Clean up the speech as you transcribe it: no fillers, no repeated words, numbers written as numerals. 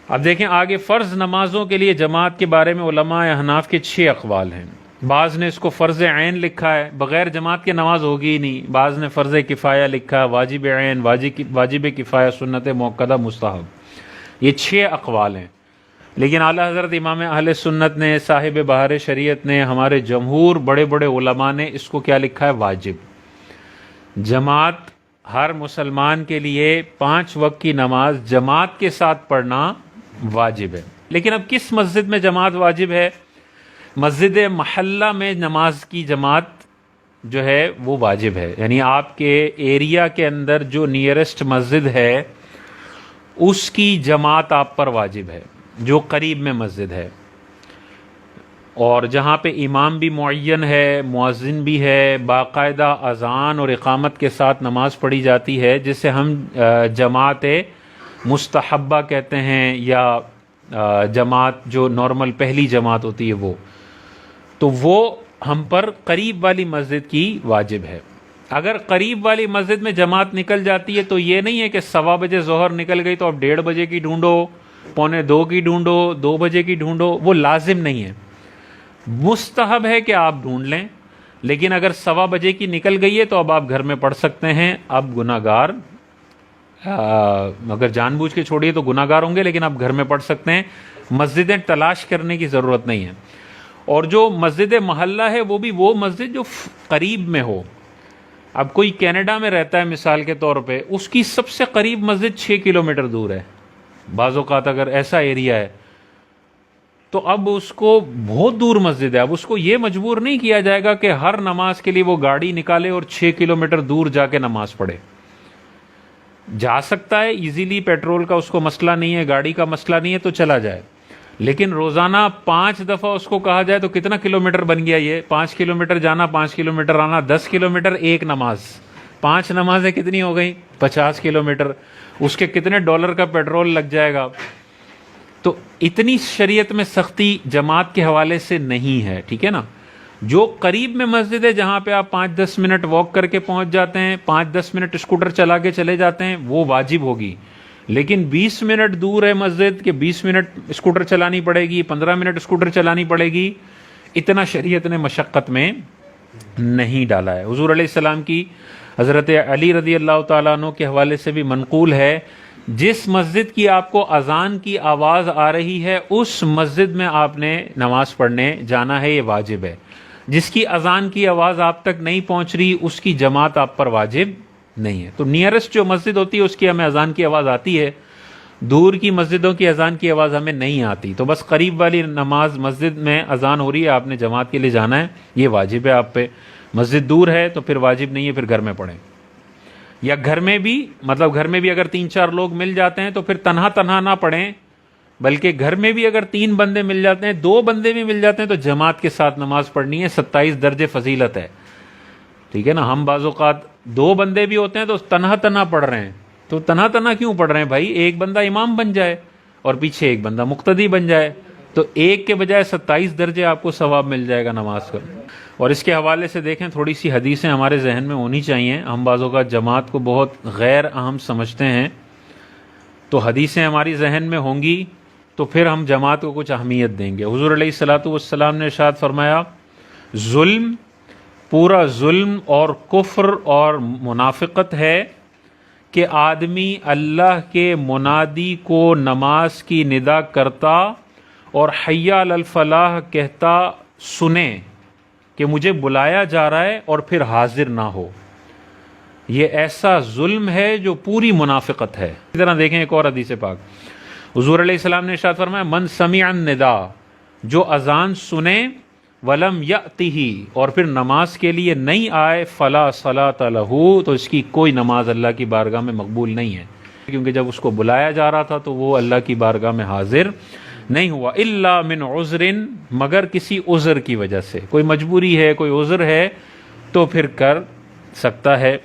اب دیکھیں آگے فرض نمازوں کے لیے جماعت کے بارے میں علماء احناف کے 6 اقوال ہیں۔ بعض نے اس کو فرض عین لکھا ہے، بغیر جماعت کے نماز ہوگی ہی نہیں۔ بعض نے فرض کفایہ لکھا، واجب عین، واجب کفایہ، سنت موقدہ، مستحب۔ یہ 6 اقوال ہیں، لیکن اعلیٰ حضرت امام اہل سنت نے، صاحب بہار شریعت نے، ہمارے جمہور بڑے بڑے علماء نے اس کو کیا لکھا ہے؟ واجب۔ جماعت ہر مسلمان کے لیے 5 وقت کی نماز جماعت کے ساتھ پڑھنا واجب ہے۔ لیکن اب کس مسجد میں جماعت واجب ہے؟ مسجد محلہ میں نماز کی جماعت جو ہے وہ واجب ہے، یعنی آپ کے ایریا کے اندر جو نیئرسٹ مسجد ہے اس کی جماعت آپ پر واجب ہے، جو قریب میں مسجد ہے، اور جہاں پہ امام بھی معین ہے، مؤذن بھی ہے، باقاعدہ اذان اور اقامت کے ساتھ نماز پڑھی جاتی ہے، جسے ہم جماعت مستحبہ کہتے ہیں، یا جماعت جو نارمل پہلی جماعت ہوتی ہے وہ ہم پر قریب والی مسجد کی واجب ہے۔ اگر قریب والی مسجد میں جماعت نکل جاتی ہے تو یہ نہیں ہے کہ 1:15 بجے ظہر نکل گئی تو اب 1:30 بجے کی ڈھونڈو، 1:45 کی ڈھونڈو، 2 بجے کی ڈھونڈو، وہ لازم نہیں ہے، مستحب ہے کہ آپ ڈھونڈ لیں۔ لیکن اگر 1:15 بجے کی نکل گئی ہے تو اب آپ گھر میں پڑھ سکتے ہیں۔ اب گناہگار اگر جان بوجھ کے چھوڑیے تو گناہگار ہوں گے، لیکن آپ گھر میں پڑھ سکتے ہیں، مسجدیں تلاش کرنے کی ضرورت نہیں ہے۔ اور جو مسجد محلہ ہے وہ بھی وہ مسجد جو قریب میں ہو۔ اب کوئی کینیڈا میں رہتا ہے مثال کے طور پہ، اس کی سب سے قریب مسجد 6 کلومیٹر دور ہے، بعض اوقات اگر ایسا ایریا ہے تو اب اس کو بہت دور مسجد ہے، اب اس کو یہ مجبور نہیں کیا جائے گا کہ ہر نماز کے لیے وہ گاڑی نکالے اور 6 کلومیٹر دور جا کے نماز پڑھے۔ جا سکتا ہے ایزیلی، پیٹرول کا اس کو مسئلہ نہیں ہے، گاڑی کا مسئلہ نہیں ہے تو چلا جائے، لیکن روزانہ 5 دفعہ اس کو کہا جائے تو کتنا کلومیٹر بن گیا؟ یہ 5 کلومیٹر جانا، 5 کلومیٹر آنا، 10 کلومیٹر ایک نماز، 5 نمازیں کتنی ہو گئیں؟ 50 کلومیٹر، اس کے کتنے ڈالر کا پیٹرول لگ جائے گا؟ تو اتنی شریعت میں سختی جماعت کے حوالے سے نہیں ہے، ٹھیک ہے نا۔ جو قریب میں مسجد ہے جہاں پہ آپ 5-10 منٹ واک کر کے پہنچ جاتے ہیں، 5-10 منٹ اسکوٹر چلا کے چلے جاتے ہیں، وہ واجب ہوگی۔ لیکن 20 منٹ دور ہے مسجد کہ 20 منٹ اسکوٹر چلانی پڑے گی، 15 منٹ اسکوٹر چلانی پڑے گی، اتنا شریعت نے مشقت میں نہیں ڈالا ہے۔ حضور علیہ السلام کی حضرت علی رضی اللہ تعالیٰ عنہ کے حوالے سے بھی منقول ہے، جس مسجد کی آپ کو اذان کی آواز آ رہی ہے اس مسجد میں آپ نے نماز پڑھنے جانا ہے، یہ واجب ہے۔ جس کی اذان کی آواز آپ تک نہیں پہنچ رہی اس کی جماعت آپ پر واجب نہیں ہے۔ تو نیئرسٹ جو مسجد ہوتی ہے اس کی ہمیں اذان کی آواز آتی ہے، دور کی مسجدوں کی اذان کی آواز ہمیں نہیں آتی، تو بس قریب والی نماز مسجد میں اذان ہو رہی ہے، آپ نے جماعت کے لیے جانا ہے، یہ واجب ہے آپ پہ۔ مسجد دور ہے تو پھر واجب نہیں ہے، پھر گھر میں پڑھیں، یا گھر میں بھی گھر میں بھی اگر 3-4 لوگ مل جاتے ہیں تو پھر تنہا نہ پڑھیں، بلکہ گھر میں بھی اگر 3 بندے مل جاتے ہیں، 2 بندے بھی مل جاتے ہیں تو جماعت کے ساتھ نماز پڑھنی ہے، 27 درجے فضیلت ہے، ٹھیک ہے نا۔ ہم بعض اوقات 2 بندے بھی ہوتے ہیں تو تنہا پڑھ رہے ہیں، تو تنہا کیوں پڑھ رہے ہیں بھائی؟ ایک بندہ امام بن جائے اور پیچھے ایک بندہ مقتدی بن جائے، تو ایک کے بجائے 27 درجے آپ کو ثواب مل جائے گا نماز کا۔ اور اس کے حوالے سے دیکھیں، تھوڑی سی حدیثیں ہمارے ذہن میں ہونی چاہیے۔ ہم بعض اوقات جماعت کو بہت غیر اہم سمجھتے ہیں، تو حدیثیں ہماری ذہن میں ہوں گی تو پھر ہم جماعت کو کچھ اہمیت دیں گے۔ حضور علیہ الصلوۃ والسلام نے ارشاد فرمایا، ظلم، پورا ظلم اور کفر اور منافقت ہے کہ آدمی اللہ کے منادی کو نماز کی ندا کرتا اور حی علی الفلاح کہتا سنے کہ مجھے بلایا جا رہا ہے اور پھر حاضر نہ ہو، یہ ایسا ظلم ہے جو پوری منافقت ہے۔ اسی طرح دیکھیں ایک اور حدیث پاک، حضور علیہ السلام نے ارشاد فرمایا، من سمع الندا، جو اذان سنے، ولم یأتہ، اور پھر نماز کے لیے نہیں آئے، فلا صلاۃ لہ، تو اس کی کوئی نماز اللہ کی بارگاہ میں مقبول نہیں ہے، کیونکہ جب اس کو بلایا جا رہا تھا تو وہ اللہ کی بارگاہ میں حاضر نہیں ہوا۔ الا من عذر، مگر کسی عذر کی وجہ سے، کوئی مجبوری ہے، کوئی عذر ہے تو پھر کر سکتا ہے۔